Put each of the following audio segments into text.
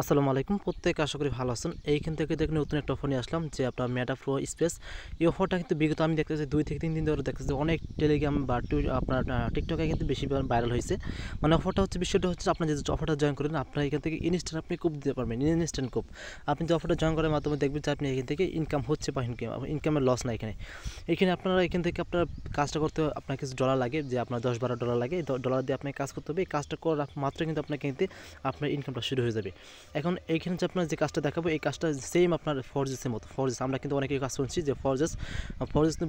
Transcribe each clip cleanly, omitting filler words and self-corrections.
আসসালামু আলাইকুম প্রত্যেকে আশা করি ভালো আছেন। এইখান থেকে দেখুন নতুন একটা অফার নিয়ে আসলাম যে আপনার মেটা প্রো স্পেস। এই অফারটা কিন্তু বিগত আমি দেখতেছি 2 থেকে 3 দিন ধরে দেখতেছি অনেক টেলিগ্রাম বা আপনার টিকটকে কিন্তু বেশি ভাইরাল হয়েছে। মানে অফারটা হচ্ছে বিষয়টা হচ্ছে আপনার যে অফারটা জয়েন করেন আপনার এখান থেকে ইনস্ট্যান্ট আপনি কুপ দিতে পারবেন, ইনস্ট্যান্ট কুপ। আপনি যে অফারটা জয়েন করার মাধ্যমে দেখবেন যে আপনি এখান থেকে ইনকাম হচ্ছে বা ইনকামের লস না এখানে। এখানে আপনারা এখান থেকে আপনার কাজটা করতে আপনার কিছু ডলার লাগে, যে আপনার $10-12 লাগে। ডলার দিয়ে আপনাকে কাজ করতে হবে। এই কাজটা করার মাত্র কিন্তু আপনাকে কিন্তু আপনার ইনকামটা শুরু হয়ে যাবে। এখন এইখানে যে আপনার যে কাজটা দেখাবো এই কাজটা সেম আপনার ফরজেসের মতো। ফরজেস আমরা কিন্তু অনেকেই কাজ করছি যে ফরজেস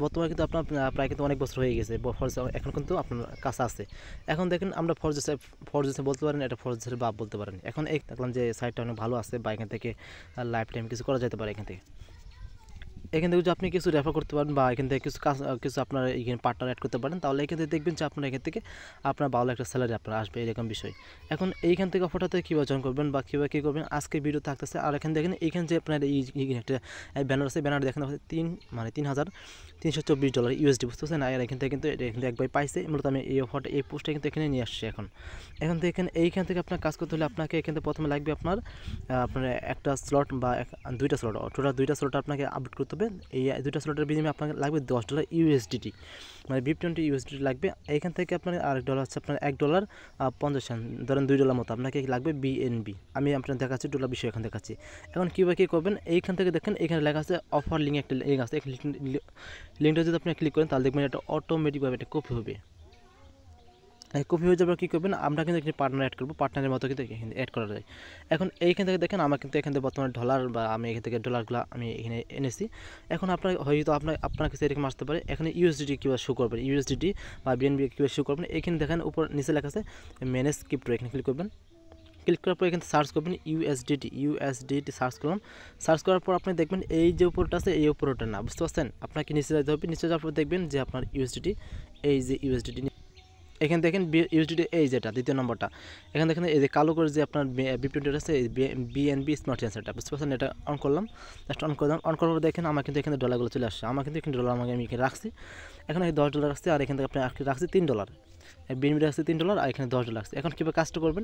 বর্তমানে কিন্তু আপনার প্রায় কিন্তু অনেক বছর হয়ে গেছে। ফরজেস এখন কিন্তু আপনার কাছে আছে। এখন দেখেন আমরা ফরজেসে বলতে পারেন, এটা ফরজেসের বাপ বলতে পারেন। এখন এই দেখলাম যে সাইটটা অনেক ভালো আছে বা এখান থেকে লাইফ টাইম কিছু করা যেতে পারে। এখান থেকে যদি আপনি কিছু রেফার করতে পারেন বা এখান থেকে কিছু আপনার এখানে পার্টনার অ্যাড করতে পারেন, তাহলে এখান থেকে দেখবেন যে আপনার এখান থেকে আপনার ভালো একটা স্যালারি আপনার আসবে, এরকম বিষয়। এখন এইখান থেকে অফারটাতে কীভাবে জয়েন করবেন বা কীভাবে কী করবেন আজকে ভিডিও থাকতেছে। আর এখানে দেখেন এইখানে যে আপনার একটা ব্যানার আছে, ব্যানার দেখেন $3,324 USD, বুঝতে পারছেন। আর এখান থেকে কিন্তু একবার পাইছে। মূলত আমি এই অফারটা এই পোস্টটা কিন্তু এখানে নিয়ে আসছি। এখন থেকে এইখান থেকে আপনার কাজ করতে হলে আপনাকে এখান থেকে প্রথমে লাগবে আপনার একটা স্লট বা দুইটা স্লট, টোটাল দুইটা স্লট আপনাকে আপডেট করতে হবে। এই দুইটা স্লটের বিনিময়ে আপনাকে লাগবে $10 USDT, মানে BIP20 USDT লাগবে। এইখান থেকে আপনার আরেক ডলার হচ্ছে আপনার $1.50, ধরেন $2 মতো আপনাকে লাগবে BNB। আমি আপনার দেখাচ্ছি ডলার বিষয় এখন দেখাচ্ছি। এখন কীভাবে কী করবেন, এইখান থেকে দেখেন এখানে লেখা আছে অফার লিঙ্ক, একটা লিঙ্ক আছে। লিঙ্কটা যদি আপনি ক্লিক করেন তাহলে দেখবেন এটা অটোমেটিকভাবে এটা কপি হবে। কপি হয়ে যাবে, কী করবেন, আমরা কিন্তু এখানে পার্টনার অ্যাড করবো, পার্টনারের মতো কিন্তু এখানে অ্যাড করা যায়। এখন এইখান থেকে দেখেন আমার কিন্তু এখান থেকে বর্তমানে ডলার বা আমি এখান থেকে ডলারগুলো আমি এখানে এনেছি। এখন হয়তো আপনার কাছে এরকম আসতে পারে। এখানে USDT কীভাবে শো করবেন, USDT বা BNB কীভাবে শো করবেন, এখানে দেখেন উপর নিচে লেখা আছে ম্যানেজ ক্রিপ্টো, এখানে ক্লিক করবেন। ক্লিক করার পর এখানে সার্চ করবেন USDT সার্চ করলাম। সার্চ করার পর আপনি দেখবেন এই যে উপরটা আছে এই উপরটা না, বুঝতে পারছেন। আপনাকে নিচে যেতে হবে, নিচে যাওয়ার পর দেখবেন যে আপনার USDT, এই যে USDT এখানে দেখেন USDT, এই যেটা দ্বিতীয় নম্বরটা এখানে দেখেন এই যে কালো করে যে আপনার BIP20 আছে, এই BNB স্মার্ট চেঞ্জারটা, বুঝতে পারছেন। এটা অন করলাম, জাস্ট অন করলাম। অন করার পর দেখেন আমার কিন্তু এখানে ডলারগুলো চলে আসছে। আমার কিন্তু এখানে ডলার আমি এখানে রাখছি। এখন এই $10 রাখছি, আর এখান থেকে আপনি রাখছি $3, BNB রাখছি $3, আর এখানে $10 রাখছি। এখন কীভাবে কাজটা করবেন,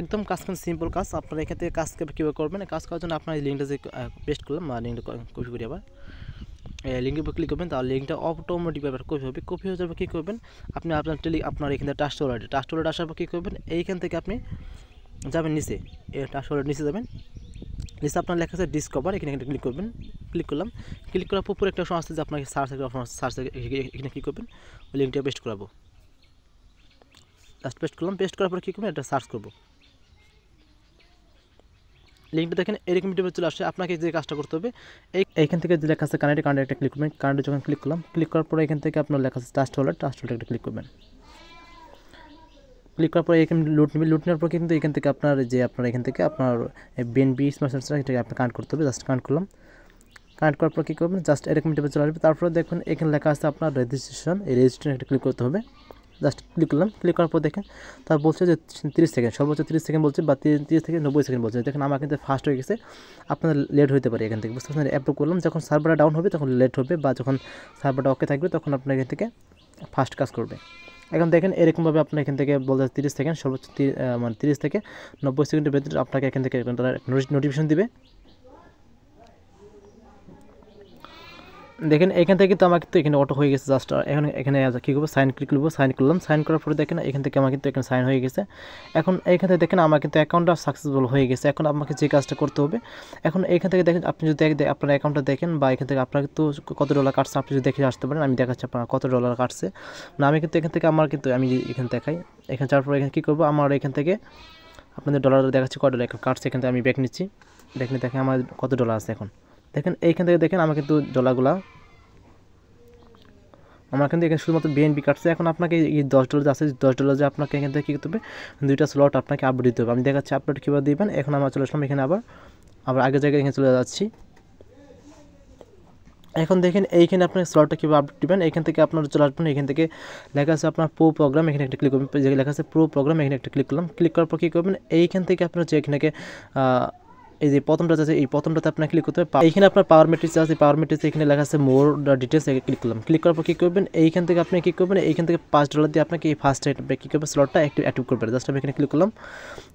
একদম কাজ কিন্তু সিম্পল কাজ। আপনারা এখান থেকে কাজ কীভাবে করবেন, কাজ করার জন্য আপনার এই লিঙ্কটা যে পেস্ট করলাম বা লিঙ্কটা কপি করি, আবার লিঙ্কের উপর ক্লিক করবেন, তাহলে লিঙ্কটা অটোমেটিকভাবে কপি হয়ে যাবে। কী করবেন, আপনি আপনার এখানে টাস্ট ওয়ালেট আসার পর কী করবেন, এইখান থেকে আপনি যাবেন নিচে, এই টাস্ট ওয়ালেট নিচে যাবেন। নিচে আপনার লেখা আছে ডিসকভার, এখানে ক্লিক করবেন। ক্লিক করলাম, ক্লিক করার পর একটা অপশন আসছে যে আপনাকে সার্চ এখানে কী করবেন, ওই লিঙ্কটা পেস্ট করাবো। জাস্ট পেস্ট করলাম, পেস্ট করার পর কী করবেন, এটা সার্চ করবো। লিঙ্কটা দেখেন এরকম টিপে চলে আসছে। আপনাকে যে কাজটা করতে হবে, এইখান থেকে যে লেখা আছে কানেক্টে একটা ক্লিক করবেন। কানেক্টে যখন ক্লিক করলাম, ক্লিক করার পরে এখান থেকে আপনার লেখা আছে ট্রাস্ট ওয়ালেট একটা ক্লিক করবেন। ক্লিক করার পরে এখানে লুট নেওয়ার পর কিন্তু এখান থেকে আপনার এখান থেকে আপনার BNB স্মার্ট চেঞ্জার এটাকে আপনি কানেক্ট করতে হবে। জাস্ট কানেক্ট করলাম, কানেক্ট করার পর কী করবেন, জাস্ট এরকম টিপে চলে আসবে। তারপরে দেখবেন এখানে লেখা আছে আপনার রেজিস্ট্রেশন, এই রেজিস্ট্রেশন একটা ক্লিক করতে হবে। জাস্ট ক্লিক করলাম, ক্লিক করার পর দেখেন তার বলছে যে 30 সেকেন্ড, সর্বোচ্চ 30 সেকেন্ড বলছে, বা 30 থেকে 90 সেকেন্ড বলছে। দেখেন আমার কিন্তু ফাস্ট হয়ে গেছে, আপনার লেট হতে পারে এখান থেকে, বুঝতে পারছেন। অ্যাপ্রুভ করলাম, যখন সার্ভারটা ডাউন হবে তখন লেট হবে, বা যখন সার্ভারটা ওকে থাকবে তখন আপনার এখান থেকে ফাস্ট কাজ করবে। এখন দেখেন এরকমভাবে আপনার এখান থেকে বলতে 30 সেকেন্ড, সর্বোচ্চ 30 থেকে 90 সেকেন্ডের ভেতরে আপনাকে এখান থেকে নোটিফিকেশন দিবে। দেখেন এখান থেকে তো আমার কিন্তু এখানে অটো হয়ে গেছে। জাস্ট এখানে কী করবো, ক্লিক করবো, সাইন করলাম। সাইন করার পরে দেখেন এখান থেকে আমার কিন্তু এখানে সাইন হয়ে গেছে। এখন এইখান থেকে দেখেন আমার কিন্তু অ্যাকাউন্টটা সাকসেসফুল হয়ে গেছে। এখন আমাকে যে কাজটা করতে হবে, এখন এখান থেকে দেখেন আপনি যদি আপনার অ্যাকাউন্টটা দেখেন বা এখান থেকে আপনার কিন্তু কত ডলার কাটছে আপনি যদি দেখে আসতে পারেন। আমি দেখাচ্ছি আপনার কত ডলার কাটছে না। আমি কিন্তু এখান থেকে আমি এখানে দেখাই, এখানে যাওয়ার পর এখানে কী করবো, আমার এখান থেকে আপনাদের ডলার দেখাচ্ছি কত ডলার কাটছে। এখান থেকে আমি ব্যাক নিচ্ছি, দেখেন আমার কত ডলার আছে। এখন দেখেন এইখান থেকে দেখেন আমার কিন্তু ডলারগুলো আমার কিন্তু এখানে শুধুমাত্র BNB কাটছে। এখন আপনাকে এই $10 আছে, $10 যে আপনাকে এখান থেকে কী করতে হবে, দুইটা স্লট আপনাকে আপডেট দিতে হবে। আমি দেখাচ্ছি আপডেট কীভাবে দিবেন। এখন আমরা চলে আসলাম এখানে, আবার আগের জায়গায় এখানে চলে যাচ্ছি। এখন দেখেন এইখানে আপনার স্লটটা কীভাবে আপডেট দিবেন, এখান থেকে আপনার চলে আসবেন। এখান থেকে লেখা আছে আপনার প্রো প্রোগ্রাম, এখানে একটা ক্লিক করবেন। যে লেখা আছে প্রো প্রোগ্রাম, এখানে একটা ক্লিক করলাম। ক্লিক করার পর কী করবেন, এইখান থেকে আপনার যে এখানে এই যে প্রথমটা আছে, এই প্রথমটাতে আপনার ক্লিক করতে হবে। এইখানে আপনার পাওয়ার ম্যাট্রিক্স আছে, পাওয়ার ম্যাট্রিক্স এখানে লেখা আছে মোর ডিটেলস, ক্লিক করলাম। ক্লিক করার পর কী করবেন, এইখান থেকে আপনি কী করবেন, এইখান থেকে $5 দিয়ে আপনাকে এই ফার্স্ট কী করবেন, স্লটটা অ্যাক্টিভ করবেন। জাস্ট আমি এখানে ক্লিক করলাম।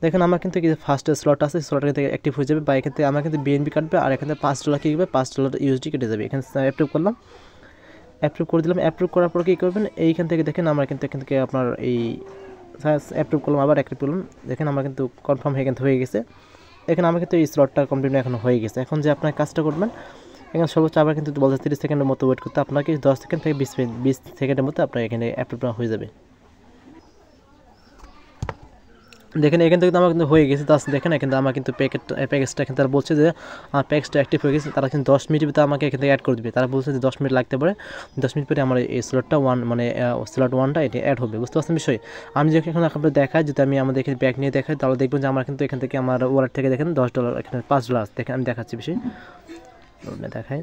দেখেন আমার কিন্তু ফার্স্ট স্লট আছে, স্লটটা থেকে অ্যাক্টিভ হয়ে যাবে, বা এখান থেকে আমার কিন্তু বিএনবি কাটবে, আর এখান থেকে $5 কী করবে, $5 ইউএসডি কেটে যাবে। এখানে অ্যাপ্রুভ করলাম, অ্যাপ্রুভ করে দিলাম। অ্যাপ্রুভ করার পর কী করবেন, এইখান থেকে দেখেন আমার কিন্তু এখান থেকে আপনার এই অ্যাপ্রুভ করলাম, আবার অ্যাক্টিভ করলাম। দেখেন আমার কিন্তু কনফার্ম হয়ে গেছে। এখানে আমার কিন্তু এই স্লটটা কমপ্লিট এখন হয়ে গেছে। এখন যে আপনার কাজটা করবেন, এখানে সর্বোচ্চ আবার কিন্তু বলতে 30 সেকেন্ডের মতো ওয়েট করতে, আপনাকে 10 সেকেন্ড থেকে 20 সেকেন্ডের মধ্যে আপনার এখানে অ্যাপ্রুভ হয়ে যাবে। দেখেন এখান থেকে আমার কিন্তু হয়ে গেছে। তার দেখেন এখানে আমার কিন্তু প্যাকেজটা এখানে তারা বলছে যে আমার প্যাকেজটা অ্যাক্টিভ হয়ে গেছে। তারা কিন্তু 10 মিনিটের ভিতরে আমাকে এখান থেকে অ্যাড করে দেবে। তারা বলছে যে 10 মিনিট লাগতে পারে, 10 মিনিট পরে আমার এই স্লটটা স্লট 1টা এটা অ্যাড হবে। বুঝতে পারছেন বিষয়? আমি যদি এখন আপনাদের দেখাই, যদি আমি আমাদের এখানে ব্যাক নিয়ে দেখাই, তাহলে দেখবেন যে আমার কিন্তু এখান থেকে আমার ওয়ালেট থেকে দেখেন $10, এখানে $5 দেখেন। আমি দেখাচ্ছি বিষয়, দেখাই।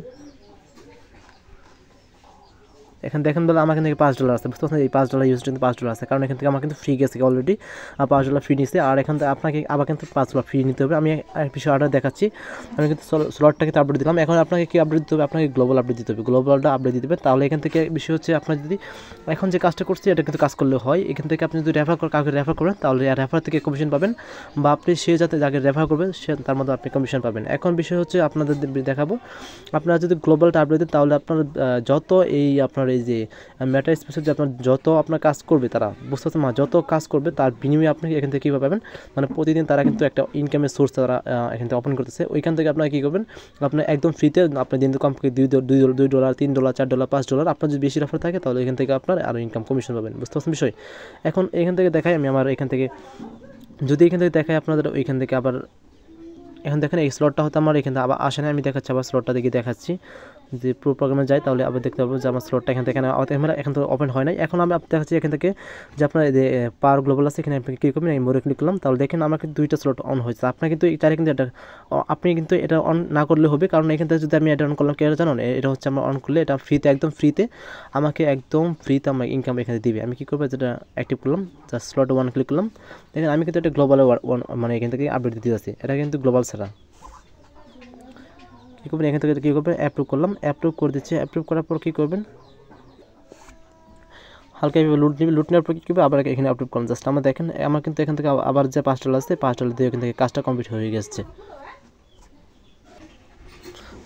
এখানে দেখেন বলে আমার এখান থেকে $5 আছে। বুঝতে পারছেন? এই $5 ইউজ কিন্তু $5 আছে, কারণ এখান থেকে আমার কিন্তু ফ্রি গেছে অলরেডি, $5 ফ্রি নিচ্ছে। আর এখান থেকে আপনাকে আবার কিন্তু $5 ফ্রি নিতে হবে। আমি বিষয় অর্ডার দেখাচ্ছি। আমি কিন্তু স্লটটাকে আপডেট দিলাম। এখন আপনাকে কি আপডেট দিতে হবে, আপনাকে গ্লোবাল আপডেট দিতে হবে। গ্লোবালটা আপডেট দিতে হবে, তাহলে এখান থেকে বিষয় হচ্ছে আপনার যদি এখন যে কাজটা করছি এটা কিন্তু কাজ করলে হয়। এখান থেকে আপনি যদি কাউকে রেফার করেন, তাহলে রেফার থেকে কমিশন পাবেন, বা আপনি সে যাতে যাকে রেফার করবেন সে তার মধ্যে আপনি কমিশন পাবেন। এখন বিষয় হচ্ছে আপনাদের দেখাবো, আপনারা যদি গ্লোবালটা আপডেট দেন, তাহলে আপনার যত এই আপনার এই যে মেটা স্পেসে যে আপনার যত আপনার কাজ করবে, তারা বুঝতে পারছেন, যত কাজ করবে তার বিনিময়ে আপনি এখান থেকে কীভাবে পাবেন, মানে প্রতিদিন তারা কিন্তু একটা ইনকামের সোর্স তারা এখান থেকে ওপেন করতেছে। ওইখান থেকে আপনারা কী করবেন, আপনার একদম ফ্রিতে আপনি দিন কমপক্ষে $2, $3, $4, $5, আপনার যদি বেশি রেফার থাকে তাহলে এখান থেকে আপনার আরও ইনকাম কমিশন পাবেন। বুঝতে পারছেন বিষয়? এখন এখান থেকে দেখাই আমি আমার এখান থেকে, যদি এখান থেকে দেখাই আপনাদের ওইখান থেকে আবার, এখন দেখেন এই স্লটটা হয়তো আমার এখান থেকে আবার আসে না। আমি দেখাচ্ছি, আবার স্লটটা দেখে দেখাচ্ছি। যদি প্রো প্রোগ্রামে যাই তাহলে আবার দেখতে পাবো যে আমার স্লটটা এখান থেকে এখন তো ওপেন হয় নাই। এখন আমি দেখাচ্ছি এখান থেকে যে আপনার যে পাওয়ার গ্লোবাল আছে, এখানে আপনি ক্লিক করবেন, আমি মোড়ে ক্লিক করলাম, তাহলে দেখেন আমার কিন্তু 2টা স্লট অন হয়েছে। আপনার কিন্তু চাইলে কিন্তু এটা আপনি কিন্তু এটা অন না করলে হবে, কারণ এখান থেকে যদি আমি এটা অন করলাম, কেন জানেন, এটা হচ্ছে আমার অন করলে এটা ফ্রিতে, একদম ফ্রিতে আমাকে একদম ফ্রিতে আমার ইনকাম এখানে দিবে। আমি কী করবো, যেটা অ্যাক্টিভ করলাম, জাস্ট স্লট 1 ক্লিক করলাম। দেখেন আমি কিন্তু এটা গ্লোবালে মানে এখান থেকে আপডেট দিতে যাচ্ছি, এটা কিন্তু গ্লোবাল ছাড়া। কী করবেন, এখান থেকে কী করবেন, অ্যাপ্রুভ করলাম, অ্যাপ্রুভ করে দিচ্ছি। অ্যাপ্রুভ করার পর কী করবেন, হালকা লুট নেবে, লুট নেওয়ার পর কী করবে, আবার এখানে আপলোড করলাম। জাস্ট আমার দেখেন আমার কিন্তু এখান থেকে আবার যে $5 আছে, $5 দিয়ে এখান থেকে কাজটা কমপ্লিট হয়ে গেছে।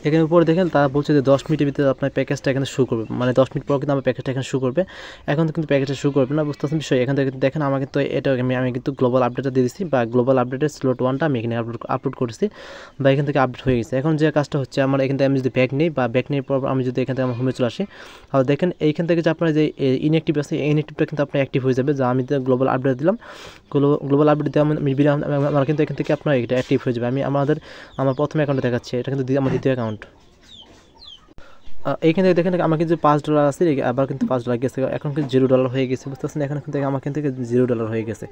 এখানে উপরে দেখেন তারা বলছে যে 10 মিনিটের ভিতরে আপনার প্যাকেজটা এখানে শো করবে, মানে 10 মিনিট পর কিন্তু আমার প্যাকেজটা এখানে শো করবে। এখন কিন্তু প্যাকেজটা শো করবে না। বুঝতে পারছেন বিষয়? এখান থেকে দেখেন আমার কিন্তু এটা আমি কিন্তু গ্লোবাল আপডেটটা দিয়ে দিচ্ছি, বা গ্লোবাল আপডেটের স্লট 1টা আমি এখানে আপলোড করেছি, বা এখান থেকে আপডেট হয়ে গেছে। এখন যে কাজটা হচ্ছে আমার এখান থেকে আমি যদি ব্যাক নিই, বা ব্যাক নেওয়ার পর আমি যদি এখান থেকে আমার হোমে চলে আসি, তাহলে দেখেন এইখান থেকে যে আপনার যে ইনঅ্যাক্টিভ আছে, এই ইনঅ্যাক্টিভটা কিন্তু আপনার অ্যাক্টিভ হয়ে যাবে। যা আমি গ্লোবাল আপডেট দিলাম, গ্লোবাল আপডেট দিয়ে আমার কিন্তু এখান থেকে আপনার এটা অ্যাক্টিভ হয়ে যাবে। আমি আমার প্রথম অ্যাকাউন্টে দেখাচ্ছি, এটা কিন্তু আমার দ্বিতীয় অ্যাকাউন্ট। এইখান থেকে দেখেন আমার কিন্তু $5 আছে, আবার কিন্তু $5 গেছে, এখন কিন্তু $0 হয়ে গেছে। বুঝতে পারছেন? এখন কিন্তু আমার কিন্তু $0 হয়ে গেছে।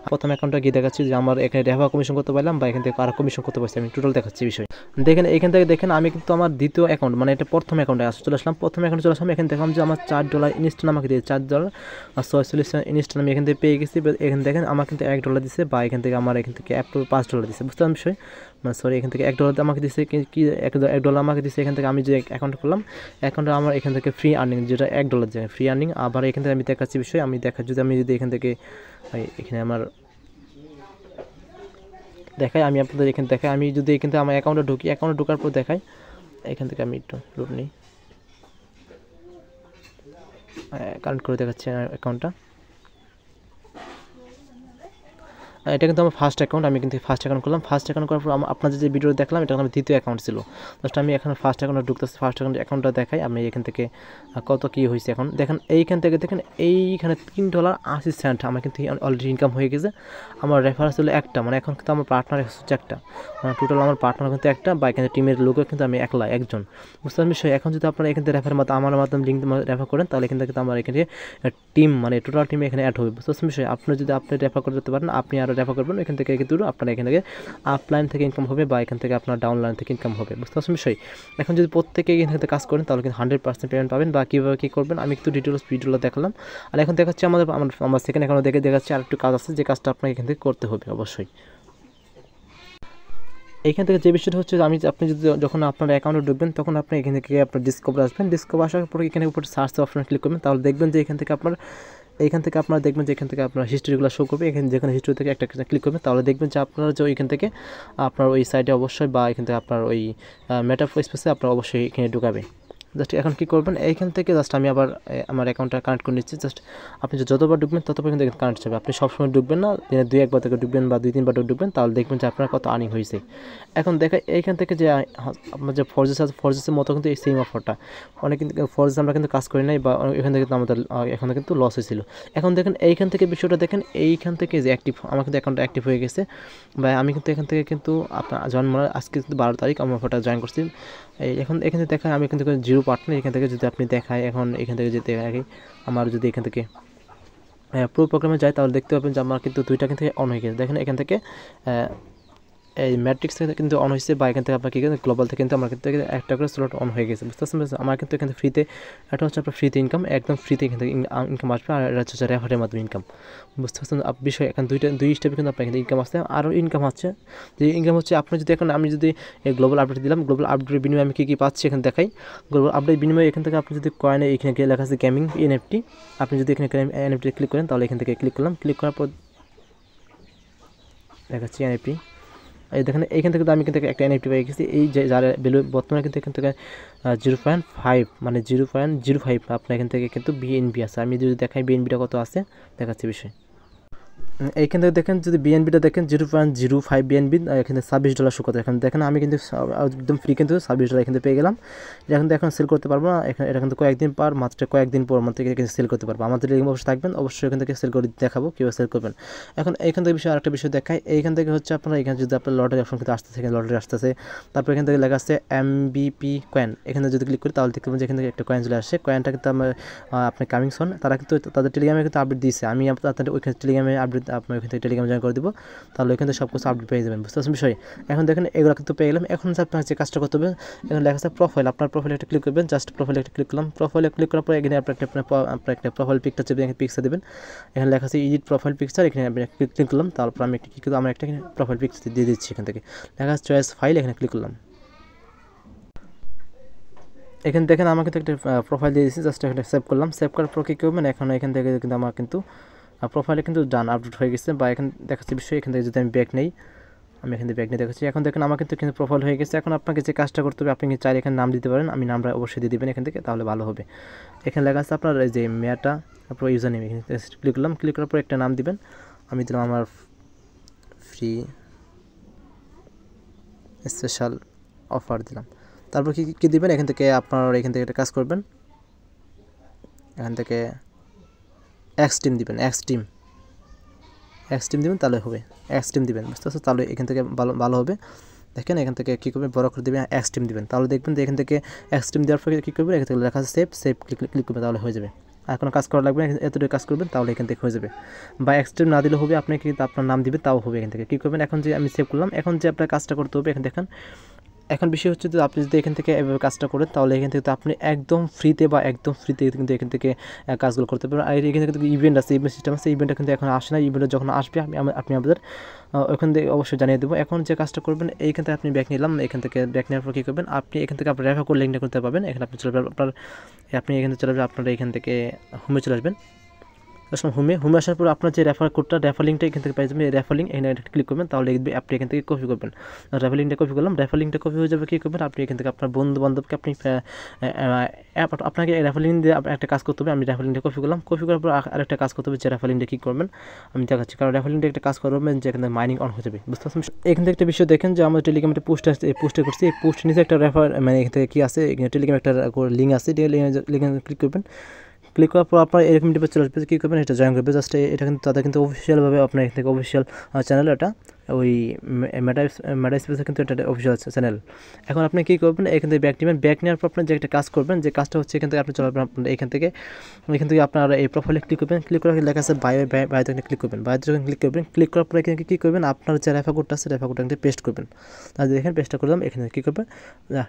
প্রথম অ্যাকাউন্টটা গিয়ে দেখাচ্ছি যে আমার এখানে রেফার কমিশন করতে পারলাম, বা এখান থেকে আরও কমিশন করতে পারছি। আমি টোটাল দেখাচ্ছি বিষয়। দেখেন এইখান থেকে দেখেন আমি কিন্তু আমার দ্বিতীয় অ্যাকাউন্ট, মানে এটা প্রথম অ্যাকাউন্টে চলে আসলাম। প্রথম অ্যাকাউন্টে চলে আসলাম, এখানে দেখলাম যে আমার $4 ইনস্ট্যান্ট আমাকে দিয়ে $4.46 ইনস্ট্যান্ট আমি এখান থেকে পেয়ে গেছি। এখানে দেখেন আমার কিন্তু $1 দিচ্ছে, বা এখান থেকে আমার এখান থেকে $5 দিচ্ছে। বুঝতে পারলাম বিষয়? মানে সরি, এখান থেকে $1 আমাকে দিচ্ছে, কি $1 আমাকে দিচ্ছে। এখান থেকে আমি যে অ্যাকাউন্ট করলাম, অ্যাকাউন্টে আমার এখান থেকে ফ্রি আর্নিং, যেটা $1 যায় ফ্রি আর্নিং। আবার এখান থেকে আমি দেখাচ্ছি বিষয়, আমি যদি এখান থেকে এখানে আমার দেখাই, আমি আপনাদের এখানে দেখাই, আমি যদি এখান থেকে আমার অ্যাকাউন্টে ঢুকি, অ্যাকাউন্টে ঢোকার পর দেখাই, এখান থেকে আমি একটু লোড নিই, কানেক্ট করে দেখাচ্ছি অ্যাকাউন্টটা। এটা কিন্তু আমার ফার্স্ট অ্যাকাউন্ট, আমি কিন্তু ফার্স্ট অ্যাকাউন্ট করলাম। ফার্স্ট অ্যাকাউন্ট করার পর আপনাদের যে ভিডিও দেখলাম, এটা আমার দ্বিতীয় অ্যাকাউন্ট ছিল। জাস্ট আমি এখন ফার্স্ট অ্যাকাউন্টে ঢুকতেছি, ফার্স্ট অ্যাকাউন্টটা দেখাই আমি এখান থেকে কত কী হয়েছে। এখন দেখেন এইখান থেকে দেখেন এইখানে $3.80 আমার কিন্তু অলরেডি ইনকাম হয়ে গেছে। আমার রেফারেন্স হলো একটা, মানে এখন কিন্তু আমার পার্টনার হচ্ছে একটা, মানে টোটাল আমার পার্টনার কিন্তু একটা, বা এখানে টিমের লোকও কিন্তু আমি একজন। বুঝতে পারছেন বিষয়? এখন যদি আপনারা এখান থেকে রেফারের মাধ্যমে আমার মাধ্যমে লিঙ্ক রেফার করেন, তাহলে এখান থেকে আমার এখানে টিম, মানে টোটাল টিমে এখানে অ্যাড হবে। বুঝতে পারছেন বিষয়? আপনি যদি রেফার করতে পারেন, আপনি আরও রেফার করবেন, এখান থেকে কিন্তু আপনার এখান থেকে আপলাইন থেকে ইনকাম হবে, বা এখান থেকে আপনার ডাউনলাইন থেকে ইনকাম হবে। বুঝতে পারছেন বিষয়? এখন যদি প্রত্যেকে এখান থেকে কাজ করেন, তাহলে কিন্তু 100% পেমেন্ট পাবেন। বা কীভাবে কী করবেন আমি কিন্তু ডিটেলস ভিডিওটা দেখালাম। আর এখন দেখাচ্ছি আমার সেকেন্ড অ্যাকাউন্টে দেখাচ্ছি আর একটু কাজ আছে, যে কাজটা আপনাকে এখান থেকে করতে হবে অবশ্যই। এইখান থেকে যে বিষয়টা হচ্ছে আপনি যদি যখন আপনার অ্যাকাউন্টে ঢুকবেন তখন আপনি এখান থেকে আপনার ডিসকভার আসবেন, ডিসকভার আসার পরে এখানে উপরে সার্চ অপশনে ক্লিক করবেন, তাহলে দেখবেন যে এখান থেকে আপনারা দেখবেন যে এখান থেকে আপনার হিস্ট্রিগুলো শো করবে। এখানে যেখানে হিস্ট্রি থেকে একটা ক্লিক করবেন, তাহলে দেখবেন যে আপনারা যে এখান থেকে আপনার ওই সাইটে অবশ্যই বা এখান থেকে আপনার ওই মেটা স্পেসে আপনার অবশ্যই এখানে ঢুকাবে। জাস্ট এখন কী করবেন, এইখান থেকে জাস্ট আমি আবার আমার অ্যাকাউন্টটা কানেক্ট করে নিচ্ছি। জাস্ট আপনি যতবার ঢুকবেন ততবার কিন্তু কানেক্ট হবে। আপনি সবসময় ঢুকবেন না, দিনে 2-1 থেকে ঢুকবেন বা 2-3 বার ঢুকবেন, তাহলে দেখবেন যে আপনার কত আর্নিং হয়েছে। এখন দেখা এইখান থেকে যে আপনার যে ফরজেস আছে, ফরজেসের মতো কিন্তু এই সেম অফারটা অনেক কিন্তু ফরজেস আমরা কিন্তু কাজ করি নাই বা এখান থেকে কিন্তু আমাদের এখানে কিন্তু লস হয়েছিল। এখন দেখেন এইখান থেকে বিষয়টা দেখেন, এইখান থেকে যে অ্যাক্টিভ আমার কিন্তু অ্যাকাউন্টটা অ্যাক্টিভ হয়ে গেছে বা আমি কিন্তু এখান থেকে কিন্তু আপনার জয়েন আজকে কিন্তু 12 তারিখ আমি অফারটা জয়েন করছি। এখন এখান থেকে দেখায় আমি কিন্তু 0 পার্টনার। এখান থেকে যদি আপনি দেখায়, এখন এখান থেকে যদি দেখি আমার যদি এখান থেকে প্রো প্রোগ্রামে যায়, তাহলে দেখতে পাবেন যে আমার কিন্তু 2টা কিন্তু অন হয়ে গেছে। দেখেন এখান থেকে এই ম্যাট্রিক্স থেকে কিন্তু অন হয়েছে বা এখান থেকে আপনার কি কিন্তু গ্লোবাল থেকে কিন্তু আমার কিন্তু একটা করে স্লট অন হয়ে গেছে, বুঝতে পারছেন? আমার কিন্তু এখান থেকে ফ্রিতে, এটা হচ্ছে আপনার ফ্রিতে ইনকাম, একদম ফ্রিতে এখান থেকে ইনকাম আসবে। আর এটা হচ্ছে রেফারের মাধ্যমে ইনকাম, বুঝতে পারছেন? বিষয় এখন দুই স্টেপে কিন্তু আপনার এখানে ইনকাম আসছে। আরও ইনকাম হচ্ছে, যে ইনকাম হচ্ছে আপনি যদি এখন আমি যদি এই গ্লোবাল আপডেট দিলাম, গ্লোবাল আপডেটের বিনিময়ে আমি কী পাচ্ছি এখানে দেখাই। গ্লোবাল আপডেট বিনিময়ে এখান থেকে আপনি যদি কয়েনে এখানে গিয়ে লেখা আছে গেমিং এনএফটি, আপনি যদি এখানে এনএফটি ক্লিক করেন, তাহলে এখান থেকে ক্লিক করলাম, ক্লিক করার পর দেখাচ্ছি এনএফটি। এই দেখেন এইখান থেকে আমি কিন্তু একটা এনএফটি পেয়ে গেছি। এই যে যার ভ্যালু বর্তমানে কিন্তু এখান থেকে 0.5 মানে 0.05 আপনার এখান থেকে কিন্তু বিএনবি আছে। আমি যদি দেখাই বিএনবিটা কত আছে দেখাচ্ছি বিষয়। এইখান থেকে দেখেন যদি বিএনবিটা দেখেন 0.05 বিএনবি, এখানে $26 শো করতে। এখানে দেখেন আমি কিন্তু একদম ফ্রি কিন্তু $26 এখান থেকে পেয়ে গেলাম। এটা কিন্তু এখন সেল করতে পারবো না, এটা কিন্তু কয়েকদিন পর, মাত্র কয়েকদিন পর মাত্র এখানে সেল করতে পারবো। আমাদের লিঙ্ক অবশ্যই থাকবেন, অবশ্যই এখান থেকে সেল করে দেখাবো কীভাবে সেল করবেন। এখন এইখান থেকে বিষয় আরেকটা বিষয় দেখায়, এইখান থেকে হচ্ছে আপনারা এখানে যদি আপনার লটারি অপশন কিন্তু আসতেছে, এখানে লটারি আসতেছে, তারপর এখান থেকে লেখা আছে MVP কয়েন। এখানে যদি ক্লিক করি তাহলে দেখতে পাবেন যে এখান থেকে একটা কয়েন চলে আসছে। কয়েনটা কিন্তু আমার আপনি কামিং সন, তারা কিন্তু তাদের টেলিগ্রামে কিন্তু আপডেট দিয়েছে। আমি আপনাদের ওইখানে টেলিগ্রামে আপডেট আপনার ওইখান থেকে টেলিগ্রাম জয়েন করে দেবো, তাহলে ওইখান থেকে সব কিছু আপডেট পেয়ে যাবেন, বুঝতে পারছেন বিষয়? এখন দেখেন এগুলো কিন্তু পেয়ে গেলাম। এখন আপনার যে কাজটা করতে হবে, এখানে লেখা আছে প্রোফাইল, আপনার প্রোফাইলে একটা ক্লিক করবেন। জাস্ট প্রোফাইলে একটা ক্লিক করলাম, প্রোফাইলে ক্লিক করার পর এখানে আপনার একটা প্রোফাইল পিকচার চেপে এখানে পিকচার দেবেন। এখানে লেখা আছে এডিট প্রোফাইল পিকচার, এখানে আমি ক্লিক করলাম। তারপর আমি একটা কী করলাম, আমরা একটা প্রোফাইল পিকচার দিয়ে দিচ্ছি। এখান থেকে লেখা আছে চয়েস ফাইল, এখানে ক্লিক করলাম। এখানে দেখেন আমার কিন্তু একটা প্রোফাইল দিয়ে দিচ্ছি, জাস্ট এখানে সেভ করলাম। সেভ করার পর কী করবেন, এখন এখান থেকে কিন্তু আমার কিন্তু প্রোফাইলে কিন্তু ডান আপডেট হয়ে গেছে বা এখানে দেখাচ্ছে বিষয়। এখান থেকে যদি আমি ব্যাক নেই, আমি এখান থেকে ব্যাক নিয়ে দেখাচ্ছি। এখন দেখেন আমার কিন্তু প্রোফাইল হয়ে গেছে। এখন আপনাকে যে কাজটা করতে হবে, আপনি চাইলে এখানে নাম দিতে পারেন, আমি নামটা অবশ্যই দিয়ে দেবেন এখান থেকে, তাহলে ভালো হবে। এখানে লেখা আছে আপনার যে মেটা, তারপর ইউজার নেম, এখানে ক্লিক করলাম। ক্লিক করার পর একটা নাম দিবেন, আমি দিলাম আমার ফ্রি স্পেশাল অফার দিলাম। তারপর কী দিবেন, এখান থেকে আপনার এখান থেকে একটা কাজ করবেন, এখান থেকে এক্সট্রিম দিবেন, এক্সট্রিম দিবেন, তাহলে হবে। এক্সট্রিম দিবেন, বুঝতে পারছো? তাহলে এখান থেকে ভালো হবে। দেখেন এখান থেকে কী করবেন, বড় করে দেবেন, এক্সট্রিম দিবেন, তাহলে দেখবেন যে এখান থেকে এক্সট্রিম দেওয়ার পরে কী করবেন, এখান থেকে লেখা আছে সেভ ক্লিক করবেন, তাহলে হয়ে যাবে। আর কোনো কাজ করা লাগবে না, এতটুকু কাজ করবেন তাহলে এখান থেকে হয়ে যাবে। বা এক্সট্রিম না দিলে হবে, আপনি কিন্তু আপনার নাম দিবেন, তাও হবে। এখান থেকে কী করবেন, এখন যে আমি সেভ করলাম, এখন যে আপনার কাজটা করতে হবে, এখানে দেখেন এখন বিষয় হচ্ছে যে আপনি যদি এখান থেকে এভাবে কাজটা করেন, তাহলে এখান থেকে তো আপনি একদম ফ্রিতে কিন্তু এখান থেকে কাজগুলো করতে পারবেন। আর এখান থেকে কিন্তু ইভেন্ট আছে, ইভেন্ট সিস্টেম আছে। ইভেন্টটা কিন্তু এখন আসে না, ইভেন্টটা যখন আসবে আপনি আমাদের ওখান থেকে অবশ্যই জানিয়ে দেবো। এখন যে কাজটা করবেন, এইখান থেকে আপনি ব্যাক নিলাম, এখান থেকে ব্যাক নেওয়ার পর কী করবেন, আপনি এখান থেকে আপনার রেফার কোড লিঙ্কটা করতে পারবেন। এখানে আপনি চলে যাবেন আপনি এখানে চলে যাবেন, আপনারা এখান থেকে হোমে চলে আসবেন। হোমে আসার পর আপনার যে রেফার কোডটা, রেফার লিঙ্কটা এখান থেকে পেয়ে যাবেন। এই রেফার লিঙ্ক এখানে ক্লিক করবেন, তাহলে আপনি এখান থেকে কপি করবেন। রেফার লিঙ্কটা কপি করলাম, রেফার লিঙ্কটা কপি হয়ে যাবে। কী করবেন, আপনি এখান থেকে আপনার বন্ধু বান্ধবকে আপনাকে রেফার লিঙ্ক দিয়ে একটা কাজ করতে হবে। আমি রেফার লিঙ্কটা কপি করলাম, কপি করার পর আরেকটা কাজ করতে হবে, যে রেফার লিঙ্কটা কী করবেন আমি দেখাচ্ছি। কারণ রেফার লিঙ্কটা একটা কাজ করবেন যে এখানে মাইনিং অন হয়ে যাবে, বুঝতে পারছেন? এখান থেকে একটা বিষয় দেখেন যে আমার টেলিগ্রামে একটা পোস্ট আসছে, এই পোস্টে করছি, এই পোস্ট নিচে একটা রেফার মানে এখান থেকে কী আছে, এখানে টেলিগ্রামে একটা লিঙ্ক আছে, লিঙ্কে ক্লিক করবেন। ক্লিক করার পর আপনার এরকম ডিভাইস চলে আসবে, কী করবেন, এটা জয়েন করবে। জাস্ট এটা কিন্তু তাদের কিন্তু অফিসিয়ালভাবে আপনার এখান থেকে অফিসিয়াল চ্যানেল, এটা ওই মেটা স্পেসে কিন্তু এটা অফিসিয়াল চ্যানেল। এখন আপনি কী করবেন, এখান থেকে ব্যাক নেবেন। ব্যাক নেওয়ার পর আপনার যে একটা কাজ করবেন, যে কাজটা হচ্ছে এখান থেকে আপনি চলে আসবেন আপনার এখান থেকে আপনার এই প্রোফাইলে ক্লিক করবেন। ক্লিক করার লেখা আছে বায়োতে ক্লিক করবেন, বায়োতে যখন ক্লিক করবেন, ক্লিক করার পরে এখানে কী করবেন, আপনার যে রেফার কোডটা আছে, রেফার কোডটা কিন্তু পেস্ট করবেন। তাহলে দেখেন পেস্টটা করলাম, এখানে কী করবেন,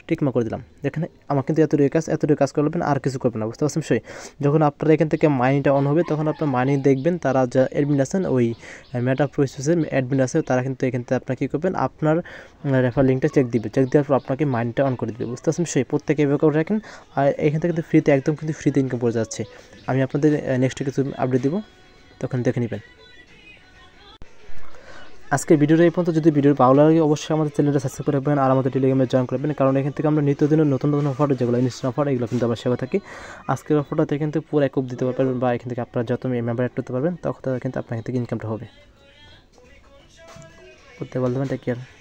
টিকমার্ক করে দিলাম। দেখেন আমার কিন্তু এতটুকু কাজ করবেন, আর কিছু করবেন না, বুঝতে পারছেন বিষয়? যখন আপনার এখান থেকে মাইনিংটা অন হবে, তখন আপনার মাইনিং দেখবেন তারা যা অ্যাডমিন আছেন, ওই মেটা প্রসেসের অ্যাডমিন আছে, তারা কিন্তু এখান থেকে আপনার কী করবেন, আপনার রেফার লিঙ্কটা চেক দেওয়ার পর আপনাকে মাইন্ডটা অন করে দিবে, বুঝতে পারছেন? সেই প্রত্যেকে এভাবে করে রাখেন। আর এখান থেকে কিন্তু ফ্রিতে, একদম কিন্তু ফ্রিতে ইনকাম করে যাচ্ছে। আমি আপনাদের নেক্সটে কিছু আপডেট দিব, তখন দেখে নেবেন। আজকের ভিডিওটা এই পর্যন্ত। যদি ভিডিও ভালো লাগে অবশ্যই আমাদের চ্যানেলটা সাবস্ক্রাইব করে রাখবেন আর আমাদের টেলিগ্রামে জয়েন করবেন, কারণ এখান থেকে আমরা নিত্যদিনের নতুন নতুন অফার, যেগুলো ইনস্ট্যান্ট অফার, এগুলো কিন্তু আমরা সেবা থাকি। আজকের অফারটাতে কিন্তু পুরো এক দিতে পারবেন, বা এখান থেকে আপনারা যত মেম্বার অ্যাড করতে পারবেন তখন কিন্তু আপনার এখান থেকে ইনকামটা হবে। করতে বলতে টেক কেয়ার।